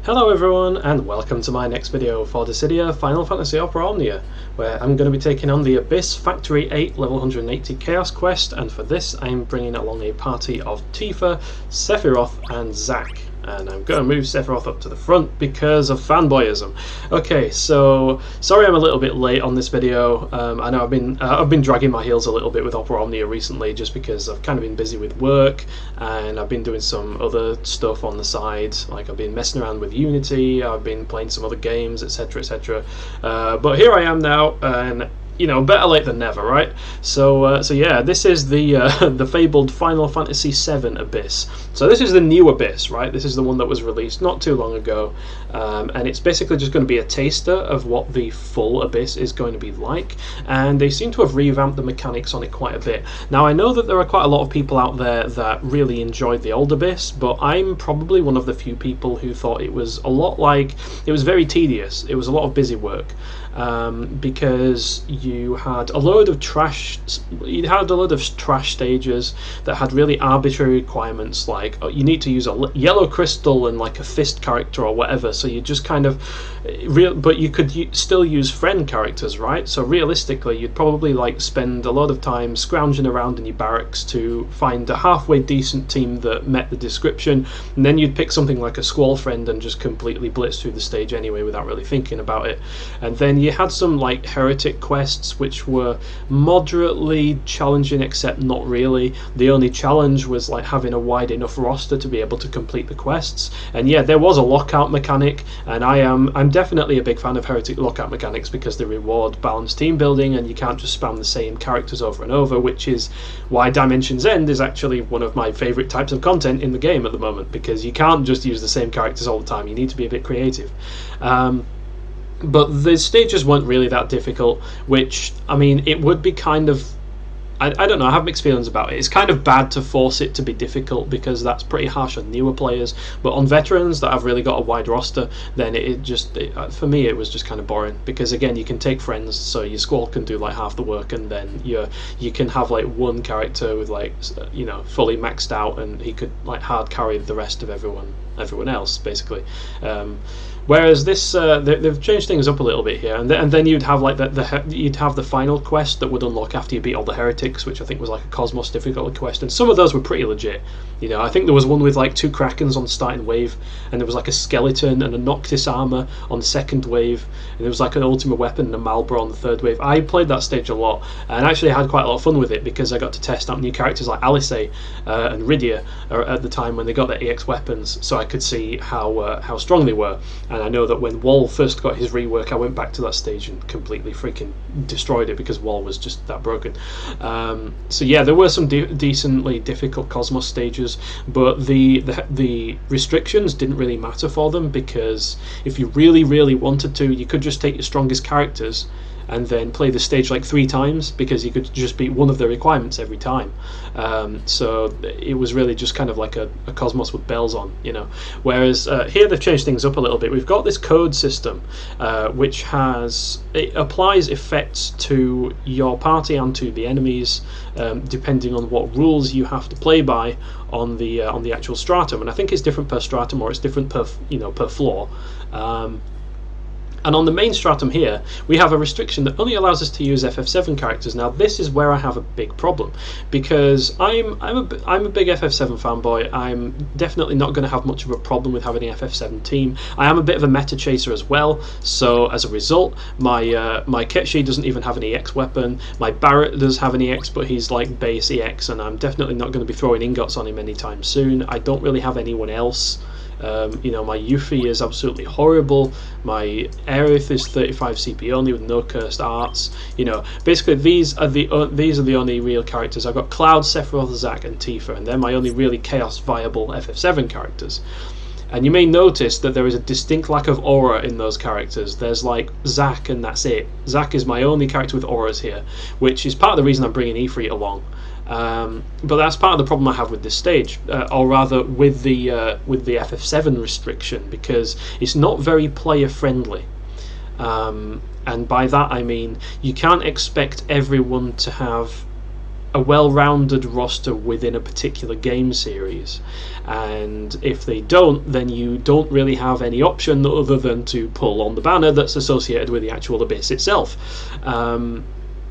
Hello everyone, and welcome to my next video for Dissidia Final Fantasy Opera Omnia, where I'm going to be taking on the Abyss Factory 8 level 180 Chaos quest, and for this I'm bringing along a party of Tifa, Sephiroth and Zack. And I'm going to move Sephiroth up to the front because of fanboyism. Okay, so sorry I'm a little bit late on this video. I know I've been dragging my heels a little bit with Opera Omnia recently, just because I've kind of been busy with work and I've been doing some other stuff on the side. Like I've been messing around with Unity, I've been playing some other games, etc., etc. But here I am now, and you know, better late than never, right? So yeah, this is the the fabled Final Fantasy VII Abyss. So this is the new Abyss, right? This is the one that was released not too long ago, and it's basically just going to be a taster of what the full Abyss is going to be like. And they seem to have revamped the mechanics on it quite a bit. Now I know that there are quite a lot of people out there that really enjoyed the old Abyss, but I'm probably one of the few people who thought it was a lot like, it was very tedious. It was a lot of busy work. Because you had a load of trash stages that had really arbitrary requirements, like you need to use a yellow crystal and like a fist character or whatever, so you just kind of but you could still use friend characters, right? So realistically you'd probably like spend a lot of time scrounging around in your barracks to find a halfway decent team that met the description, and then you'd pick something like a squall friend and just completely blitz through the stage anyway without really thinking about it. And then you had some like heretic quests which were moderately challenging, except not really. The only challenge was like having a wide enough roster to be able to complete the quests. And yeah, there was a lockout mechanic, and I'm definitely a big fan of heretic lockout mechanics because they reward balanced team building, and you can't just spam the same characters over and over, which is why Dimension's End is actually one of my favorite types of content in the game at the moment, because you can't just use the same characters all the time. You need to be a bit creative. But the stages weren't really that difficult, which, I mean, it would be kind of, I don't know, I have mixed feelings about it. It's kind of bad to force it to be difficult because that's pretty harsh on newer players, but on veterans that have really got a wide roster, then for me it was just kind of boring, because again, you can take friends, so your squall can do like half the work, and then you can have like one character with like, you know, fully maxed out, and he could like hard carry the rest of everyone else basically. Whereas this, they've changed things up a little bit here, and then you'd have like you'd have the final quest that would unlock after you beat all the heretics, which I think was like a Cosmos difficulty quest, and some of those were pretty legit. You know, I think there was one with like 2 Krakens on the starting wave, and there was like a skeleton and a Noctis armor on the second wave, and there was like an ultimate weapon and a Malboro on the third wave. I played that stage a lot, and actually had quite a lot of fun with it because I got to test out new characters like Alice and Rydia at the time when they got their EX weapons, so I could see how strong they were. And I know that when Wall first got his rework, I went back to that stage and completely freaking destroyed it because Wall was just that broken. So yeah, there were some decently difficult Cosmos stages, but the restrictions didn't really matter for them, because if you really wanted to, you could just take your strongest characters and then play the stage like 3 times, because you could just beat one of the requirements every time. So it was really just kind of like a Cosmos with bells on, you know. Whereas here they've changed things up a little bit. We've got this code system which it applies effects to your party and to the enemies depending on what rules you have to play by on the actual stratum. And I think it's different per stratum, or it's different per floor. And on the main stratum here, we have a restriction that only allows us to use FF7 characters. Now, this is where I have a big problem, because I'm a big FF7 fanboy. I'm definitely not going to have much of a problem with having an FF7 team. I am a bit of a meta chaser as well, so as a result, my Ketshi doesn't even have an EX weapon. My Barrett does have an EX, but he's like base EX, and I'm definitely not going to be throwing ingots on him anytime soon. I don't really have anyone else. You know, my Yuffie is absolutely horrible. My Aerith is 35 CP only with no cursed arts. You know, basically these are the only real characters. I've got Cloud, Sephiroth, Zack, and Tifa, and they're my only really chaos viable FF7 characters. And you may notice that there is a distinct lack of aura in those characters. There's like Zack, and that's it. Zack is my only character with auras here, which is part of the reason I'm bringing Ifrit along. But that's part of the problem I have with this stage, or rather with the FF7 restriction, because it's not very player friendly. And by that I mean you can't expect everyone to have a well-rounded roster within a particular game series, and if they don't, then you don't really have any option other than to pull on the banner that's associated with the actual Abyss itself,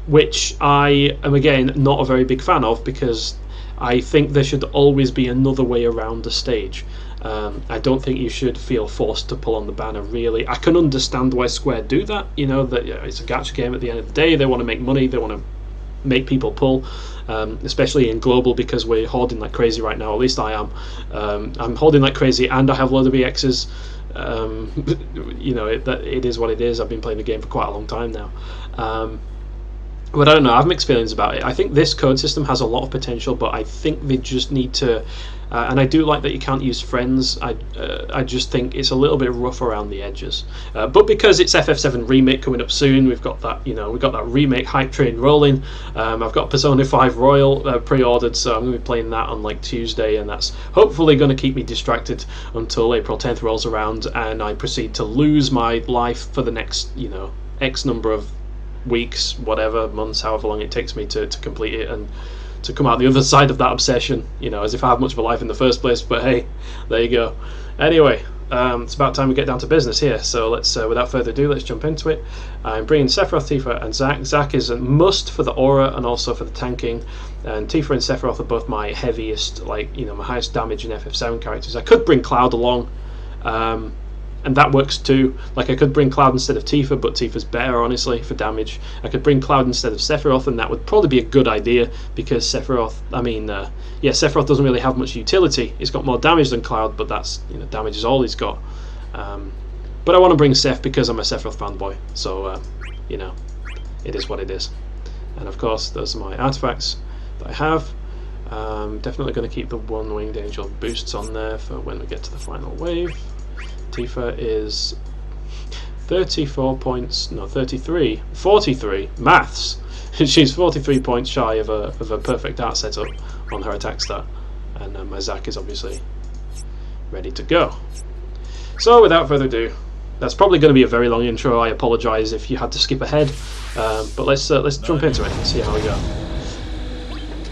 which I am again not a very big fan of, because I think there should always be another way around the stage. I don't think you should feel forced to pull on the banner, really. I can understand why Square do that, you know, that it's a gacha game at the end of the day, they want to make money, they want to make people pull, especially in global, because we're hoarding like crazy right now, at least I am. I'm hoarding like crazy, and I have a load of EXs. You know, it is what it is. I've been playing the game for quite a long time now. But I don't know, I have mixed feelings about it. I think this code system has a lot of potential, but I think they just need to, and I do like that you can't use friends. I just think it's a little bit rough around the edges. But because it's FF7 remake coming up soon, we've got that, you know, we've got that remake hype train rolling. I've got Persona 5 Royal pre-ordered, so I'm going to be playing that on like Tuesday, and that's hopefully going to keep me distracted until April 10th rolls around, and I proceed to lose my life for the next, you know, X number of weeks, whatever, months, however long it takes me to complete it and to come out the other side of that obsession, you know, as if I have much of a life in the first place. But hey, there you go. Anyway, it's about time we get down to business here, so let's without further ado, let's jump into it. I'm bringing Sephiroth, Tifa and Zack. Zack is a must for the aura and also for the tanking, and Tifa and Sephiroth are both my heaviest, like, you know, my highest damage in FF7 characters. I could bring Cloud along, and that works too. Like, I could bring Cloud instead of Tifa, but Tifa's better, honestly, for damage. I could bring Cloud instead of Sephiroth, and that would probably be a good idea, because Sephiroth, Sephiroth doesn't really have much utility. He's got more damage than Cloud, but that's, you know, damage is all he's got. But I want to bring Seph because I'm a Sephiroth fanboy, so, you know, it is what it is. And of course, those are my artifacts that I have. Definitely going to keep the one winged angel boosts on there for when we get to the final wave. Tifa is 43 maths. She's 43 points shy of a perfect art setup on her attack stat, and my Zack is obviously ready to go. So without further ado, that's probably going to be a very long intro. I apologise if you had to skip ahead, but let's jump into it and see how we go.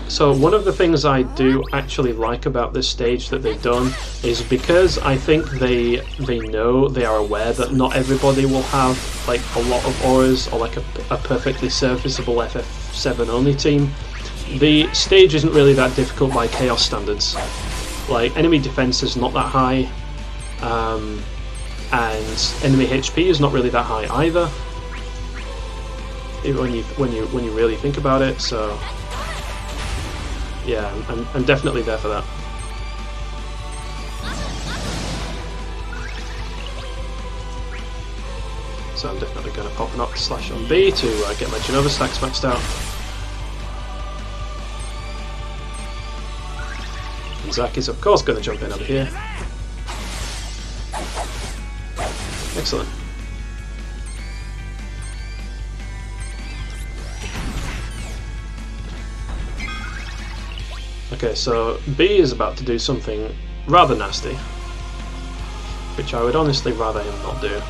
So one of the things I do actually like about this stage that they've done is, because I think they are aware that not everybody will have like a lot of auras or like a perfectly serviceable FF7 only team. The stage isn't really that difficult by chaos standards. Like, enemy defense is not that high, and enemy HP is not really that high either, when you really think about it. So yeah, I'm definitely there for that. So I'm definitely going to pop an Oct slash on B to get my Genova stacks maxed out. And Zack is of course going to jump in over here. Excellent. Okay, so B is about to do something rather nasty, which I would honestly rather him not do.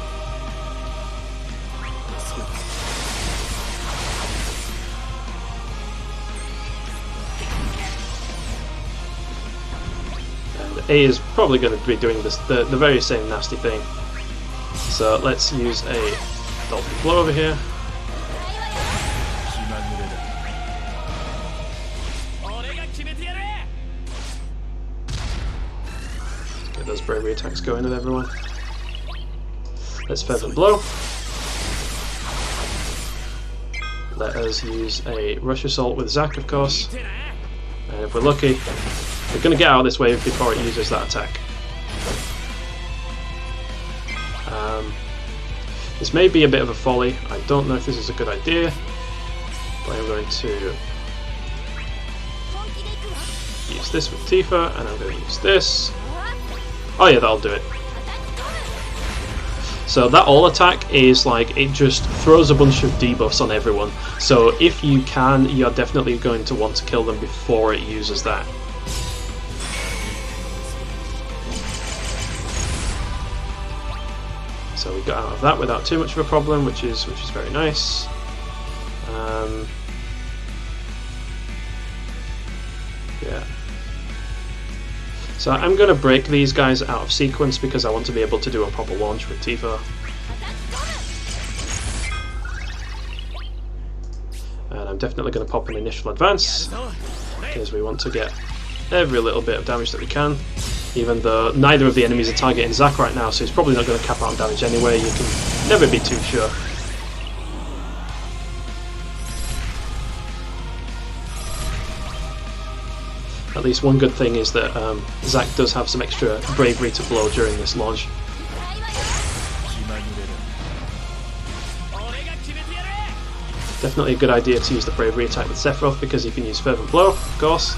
And A is probably going to be doing this the very same nasty thing. So let's use a Dolphin Blow over here. Get those bravery attacks going at everyone. Let's Fervent Blow. Let us use a Rush Assault with Zack, of course. And if we're lucky, we're going to get out of this wave before it uses that attack. This may be a bit of a folly. I don't know if this is a good idea, but I'm going to use this with Tifa, and I'm going to use this. Oh yeah, that'll do it. So that all attack is like, it just throws a bunch of debuffs on everyone. So if you can, you're definitely going to want to kill them before it uses that. So we got out of that without too much of a problem, which is very nice. So I'm going to break these guys out of sequence because I want to be able to do a proper launch with Tifa. And I'm definitely going to pop an initial advance because we want to get every little bit of damage that we can, even though neither of the enemies are targeting Zack right now, so he's probably not going to cap out on damage anyway. You can never be too sure. At least one good thing is that Zack does have some extra bravery to blow during this launch. Definitely a good idea to use the bravery attack with Sephiroth because he can use Fervent Blow, of course.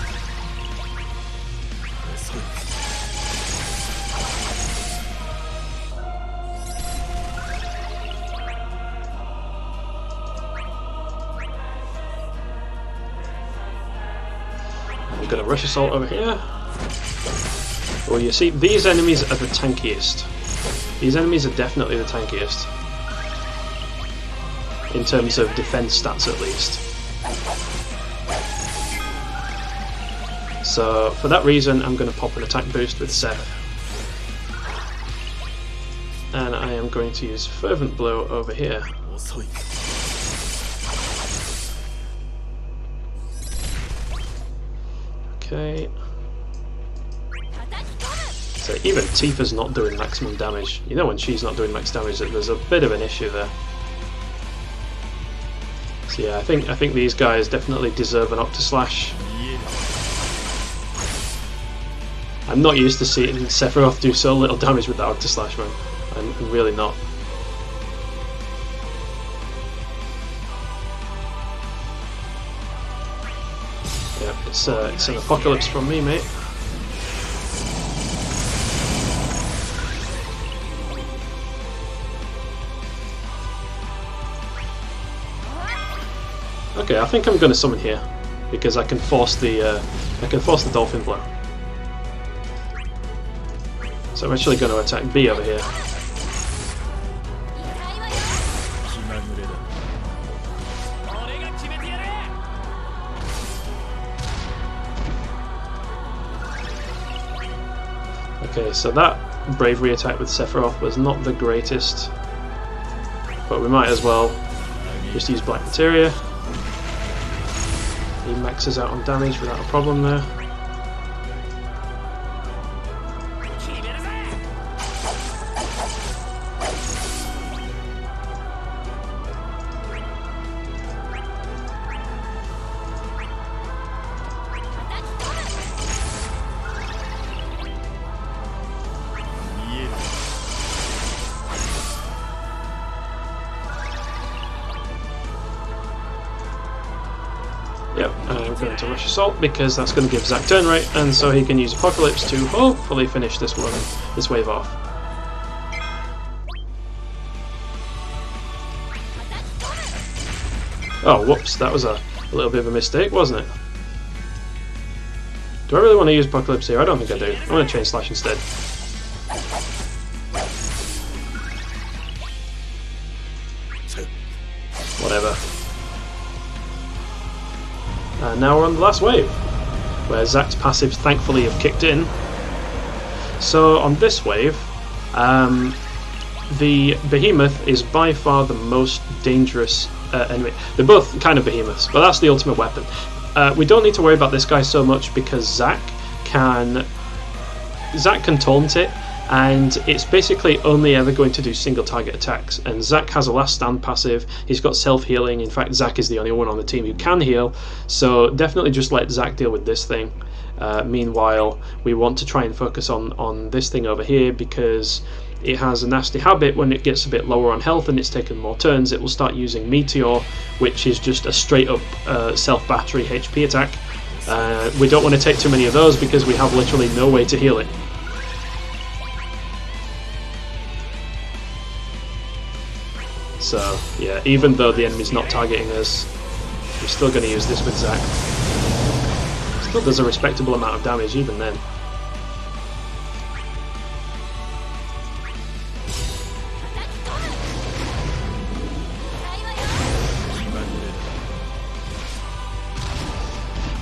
I'm going to Rush Assault over here. Well, you see, these enemies are the tankiest. These enemies are definitely the tankiest. In terms of defense stats, at least. So, for that reason, I'm going to pop an attack boost with Seth. And I am going to use Fervent Blow over here. Okay. So even Tifa's not doing maximum damage. You know when she's not doing max damage, there's a bit of an issue there. So yeah, I think these guys definitely deserve an Octoslash. I'm not used to seeing Sephiroth do so little damage with that Octoslash, man. I'm really not. Yeah, it's an apocalypse from me, mate. Okay, I think I'm going to summon here because I can force the dolphin blow. So I'm actually going to attack B over here. Okay, so that bravery attack with Sephiroth was not the greatest, but we might as well just use Black Materia. He maxes out on damage without a problem there. Yep, I'm going to Rush Assault because that's going to give Zack turn rate, and so he can use Apocalypse to hopefully finish this wave off. Oh, whoops, that was a little bit of a mistake, wasn't it? Do I really want to use Apocalypse here? I don't think I do. I'm going to Chain Slash instead. Whatever. And now we're on the last wave, where Zack's passives thankfully have kicked in. So on this wave, the Behemoth is by far the most dangerous enemy. They're both kind of behemoths, but that's the ultimate weapon. We don't need to worry about this guy so much because Zack can taunt it, and it's basically only ever going to do single target attacks. And Zack has a last stand passive, he's got self-healing. In fact, Zack is the only one on the team who can heal, so definitely just let Zack deal with this thing. Meanwhile, we want to try and focus on this thing over here because it has a nasty habit. When it gets a bit lower on health and it's taken more turns, it will start using Meteor, which is just a straight up self-battery HP attack. We don't want to take too many of those because we have literally no way to heal it. So yeah, even though the enemy's not targeting us, we're still going to use this with Zack. Still does a respectable amount of damage even then.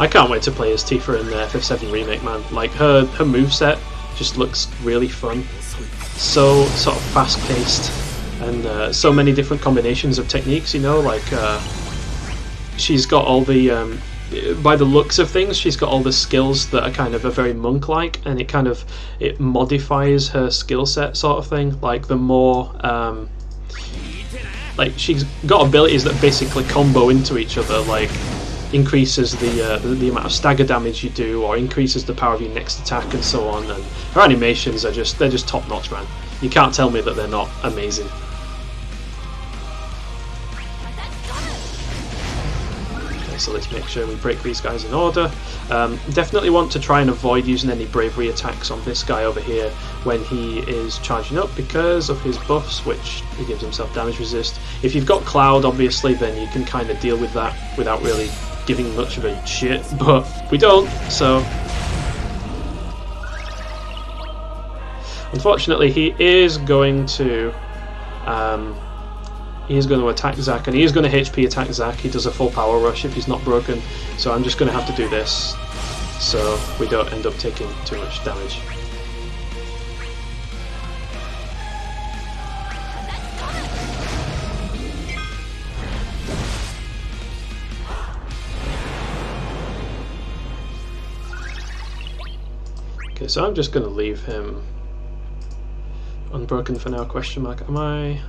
I can't wait to play as Tifa in the FF7 remake, man. Like her moveset just looks really fun. So sort of fast paced, and so many different combinations of techniques, you know, like she's got all the by the looks of things, she's got all the skills that are kind of very monk-like, and it modifies her skill set, sort of thing. Like the more like she's got abilities that basically combo into each other, like increases the amount of stagger damage you do, or increases the power of your next attack, and so on. And her animations are just top notch, man. You can't tell me that they're not amazing. So let's make sure we break these guys in order. Definitely want to try and avoid using any bravery attacks on this guy over here when he is charging up, because of his buffs, which he gives himself damage resist. If you've got Cloud, obviously, then you can kind of deal with that without really giving much of a shit, but we don't, so... Unfortunately, he is going to attack Zack, and he is going to HP attack Zack. He does a full power rush if he's not broken, so I'm just going to have to do this so we don't end up taking too much damage. Okay, so I'm just going to leave him unbroken for now, question mark. Am I?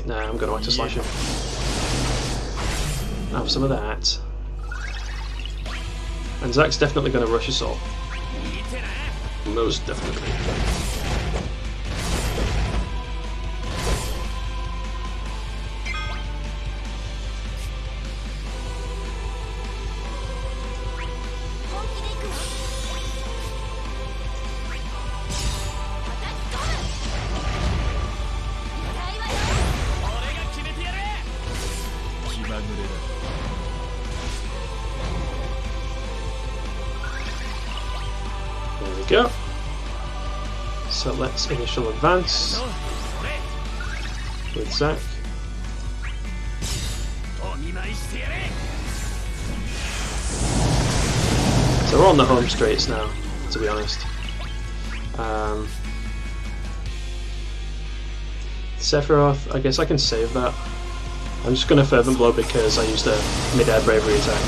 Nah, I'm going to slash him. Have some of that. And Zack's definitely going to rush us all. Most definitely. There we go. So let's initial advance with Zack. So we're on the home straights now, to be honest. Sephiroth, I guess I can save that. I'm just going to Fervent Blow because I used a mid-air bravery attack.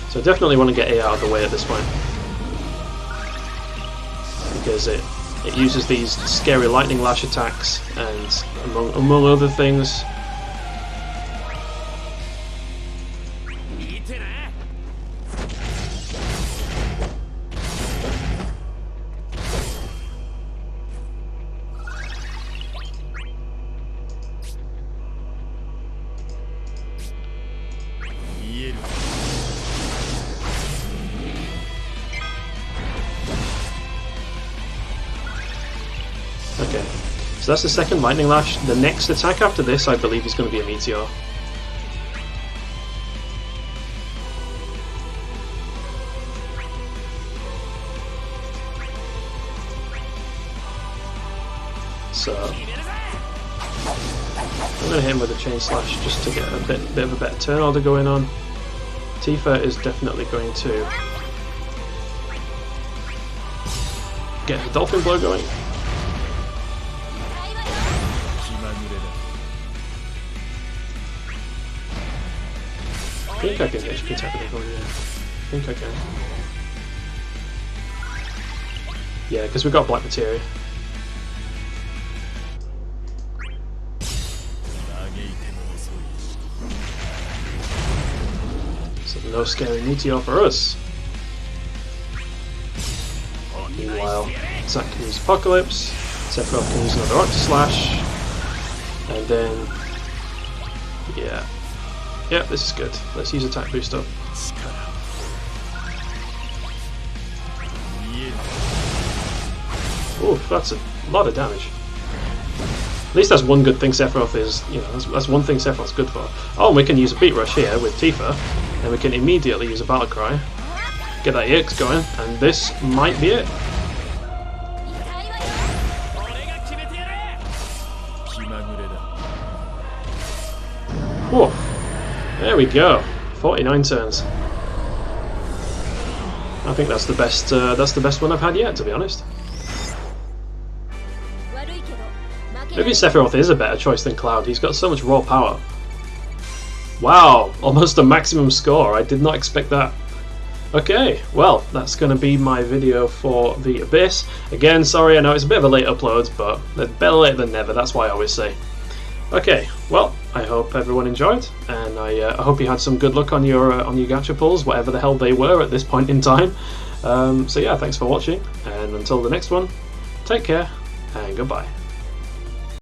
So I definitely want to get A out of the way at this point, because it uses these scary lightning lash attacks, and among other things. Okay, so that's the second lightning lash. The next attack after this, I believe, is going to be a meteor. So I'm going to hit him with a chain slash just to get a bit of a better turn order going on. Tifa is definitely going to get the dolphin blow going. I think I can HP attack with the yeah. I think I can. Yeah, because we've got black materia. So no scary meteor for us. Meanwhile, Zack can use Apocalypse, Sephiroth can use another Octa Slash, and then yeah, this is good. Let's use attack boost up. Ooh, that's a lot of damage. At least that's one good thing Sephiroth is, you know, that's one thing Sephiroth's good for. Oh, and we can use a beat rush here with Tifa, and we can immediately use a battle cry, get that EX going, and this might be it. Whoa. There we go. 49 turns. I think that's the best one I've had yet, to be honest. Maybe Sephiroth is a better choice than Cloud. He's got so much raw power. Wow, almost a maximum score. I did not expect that. Okay, well, that's going to be my video for the Abyss. Again, sorry, I know it's a bit of a late upload, but better late than never, that's why I always say. Okay, well, I hope everyone enjoyed, and I hope you had some good luck on your gacha pulls, whatever the hell they were at this point in time. So yeah, thanks for watching, and until the next one, take care, and goodbye.